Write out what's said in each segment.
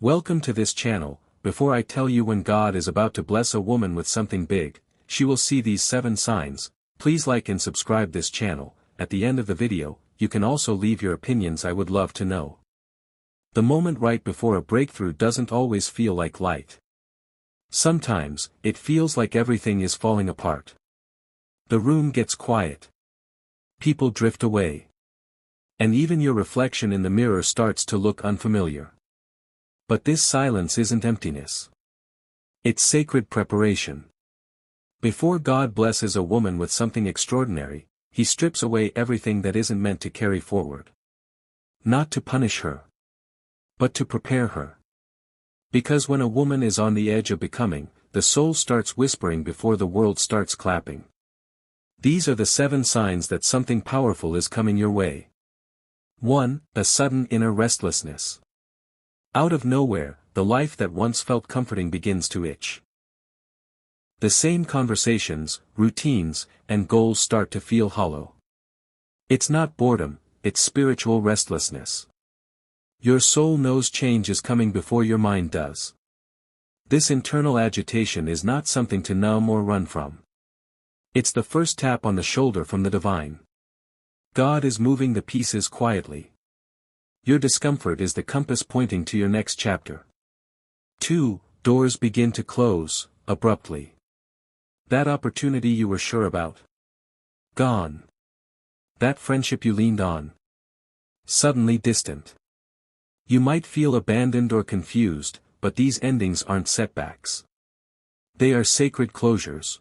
Welcome to this channel. Before I tell you when God is about to bless a woman with something big, she will see these 7 signs. Please like and subscribe this channel. At the end of the video, you can also leave your opinions. I would love to know. The moment right before a breakthrough doesn't always feel like light. Sometimes, it feels like everything is falling apart. The room gets quiet. People drift away. And even your reflection in the mirror starts to look unfamiliar. But this silence isn't emptiness. It's sacred preparation. Before God blesses a woman with something extraordinary, He strips away everything that isn't meant to carry forward. Not to punish her, but to prepare her. Because when a woman is on the edge of becoming, the soul starts whispering before the world starts clapping. These are the 7 signs that something powerful is coming your way. 1. A sudden inner restlessness. Out of nowhere, the life that once felt comforting begins to itch. The same conversations, routines, and goals start to feel hollow. It's not boredom, it's spiritual restlessness. Your soul knows change is coming before your mind does. This internal agitation is not something to numb or run from. It's the first tap on the shoulder from the divine. God is moving the pieces quietly. Your discomfort is the compass pointing to your next chapter. 2. Doors begin to close, abruptly. That opportunity you were sure about. Gone. That friendship you leaned on. Suddenly distant. You might feel abandoned or confused, but these endings aren't setbacks. They are sacred closures.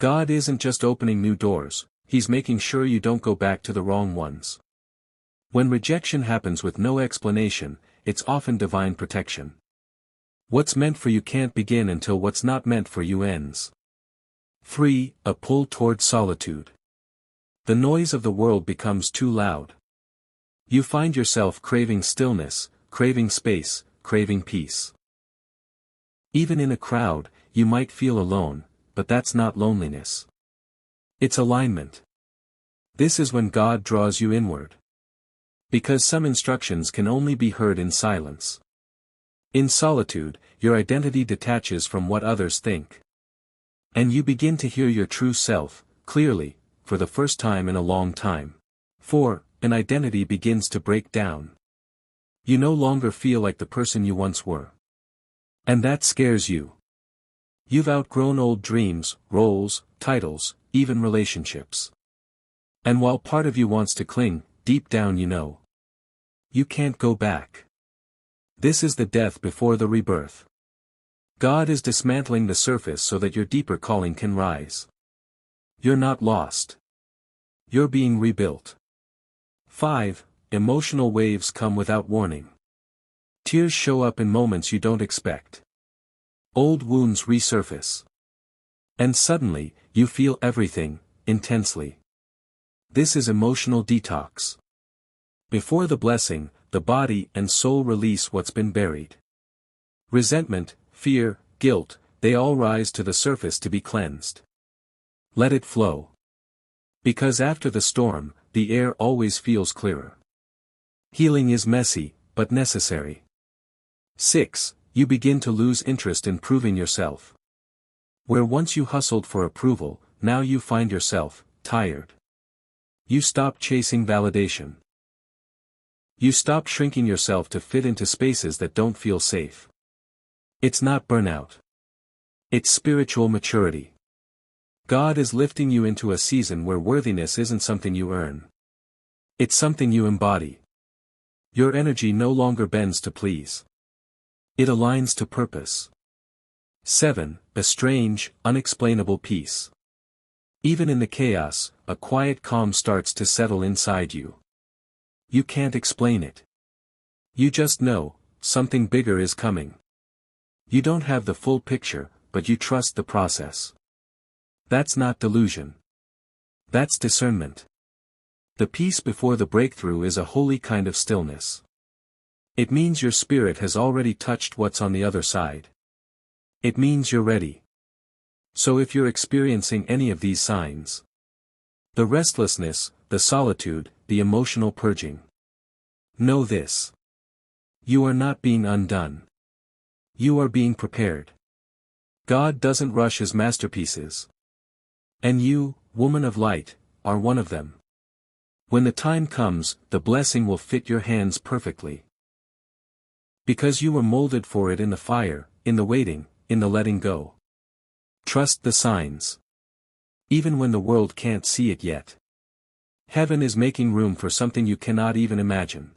God isn't just opening new doors, He's making sure you don't go back to the wrong ones. When rejection happens with no explanation, it's often divine protection. What's meant for you can't begin until what's not meant for you ends. 3. A pull toward solitude. The noise of the world becomes too loud. You find yourself craving stillness, craving space, craving peace. Even in a crowd, you might feel alone, but that's not loneliness. It's alignment. This is when God draws you inward. Because some instructions can only be heard in silence. In solitude, your identity detaches from what others think. And you begin to hear your true self, clearly, for the first time in a long time. 4. An identity begins to break down. You no longer feel like the person you once were. And that scares you. You've outgrown old dreams, roles, titles, even relationships. And while part of you wants to cling, deep down you know. You can't go back. This is the death before the rebirth. God is dismantling the surface so that your deeper calling can rise. You're not lost. You're being rebuilt. 5. Emotional waves come without warning. Tears show up in moments you don't expect. Old wounds resurface. And suddenly, you feel everything, intensely. This is emotional detox. Before the blessing, the body and soul release what's been buried. Resentment, fear, guilt, they all rise to the surface to be cleansed. Let it flow. Because after the storm, the air always feels clearer. Healing is messy, but necessary. 6. You begin to lose interest in proving yourself. Where once you hustled for approval, now you find yourself tired. You stop chasing validation. You stop shrinking yourself to fit into spaces that don't feel safe. It's not burnout. It's spiritual maturity. God is lifting you into a season where worthiness isn't something you earn. It's something you embody. Your energy no longer bends to please. It aligns to purpose. 7. A strange, unexplainable peace. Even in the chaos, a quiet calm starts to settle inside you. You can't explain it. You just know, something bigger is coming. You don't have the full picture, but you trust the process. That's not delusion. That's discernment. The peace before the breakthrough is a holy kind of stillness. It means your spirit has already touched what's on the other side. It means you're ready. So if you're experiencing any of these signs, the restlessness, the solitude, the emotional purging, know this. You are not being undone. You are being prepared. God doesn't rush his masterpieces. And you, woman of light, are one of them. When the time comes, the blessing will fit your hands perfectly. Because you were molded for it in the fire, in the waiting, in the letting go. Trust the signs. Even when the world can't see it yet. Heaven is making room for something you cannot even imagine.